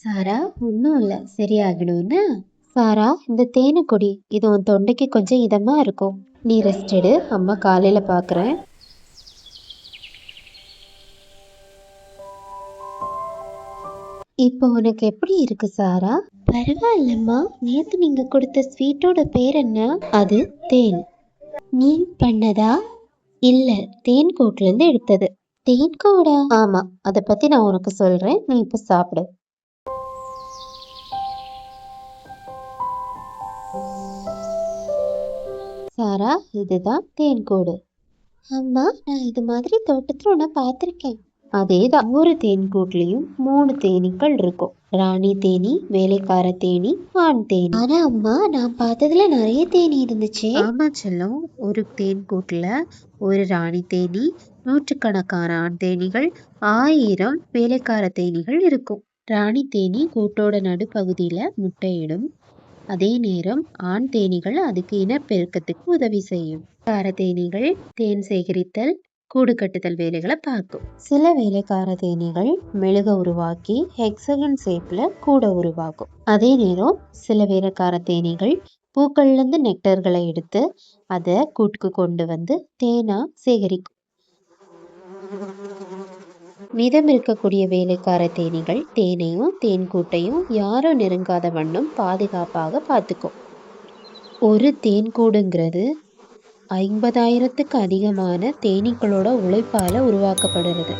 சாரா, ஒன்றும் இல்லை, சரியாகிடும்னு. சாரா, இந்த தேனை குடி. இது உன் தொண்டைக்கு கொஞ்சம் இதமா இருக்கும். நீ ரெஸ்ட் எடு, அம்மா காலையில பார்க்குறேன். இப்போ உனக்கு எப்படி இருக்கு சாரா? பரவாயில்லம்மா. நேத்து நீங்க கொடுத்த ஸ்வீட்டோட பேர் என்ன? அது தேன். நீ பண்ணதா? இல்ல, தேன் கூட்டுல இருந்து எடுத்தது. தேன் கூடா? ஆமா, அத பத்தி நான் உனக்கு சொல்றேன், நீ இப்ப சாப்பிடு. சாரா, இதுதான் தேன் கூடு. அம்மா, நான் இது மாதிரி தோட்டத்துல ஒண்ணு பார்த்திருக்கேன். அதேதான். ஒவ்வொரு தேன் கூட்லயும் 3 தேனீக்கள் இருக்கும். ராணி தேனி, வேலைக்கார தேனி, ஆண் தேனி. ஆனா அம்மா, நான் பார்த்ததுல நிறைய தேனி இருந்துச்சு. ஆமா செல்லம், ஒரு தேன் கூட்டுல ஒரு ராணி தேனி, நூற்றுக்கணக்கான ஆண் தேனிகள், 1000 வேலைக்கார தேனிகள் இருக்கும். ராணி தேனி கூட்டோட நடுப்பகுதியில முட்டையிடும். அதே நேரம் ஆண் தேனீகள் அதுக்கு இனப்பெருக்கத்துக்கு உதவி செய்யும். வேலைக்கார தேனீகள் தேன் சேகரித்தல், கூடு கட்டுதல் வேலைகளை பார்க்கும். சில வேலைக்கார தேனீகள் மெழுக உருவாக்கி ஹெக்ஸகன் ஷேப்ல கூட உருவாக்கும். அதே நேரம் சில வேலைக்கார தேனீகள் பூக்கள்ல இருந்து நெக்டர்களை எடுத்து அதை கூட்டுக்கு கொண்டு வந்து தேனா சேகரிக்கும். மீதம் இருக்கக்கூடிய வேலைக்கார தேனீகள் தேனையும் தேன் கூட்டையும் யாரும் நெருங்காத வண்ணம் பாதுகாப்பாக பார்த்துக்கும். ஒரு தேன் கூடுங்கிறது 50,000த்துக்கு அதிகமான தேனீக்களோட உழைப்பால உருவாக்கப்படுறது.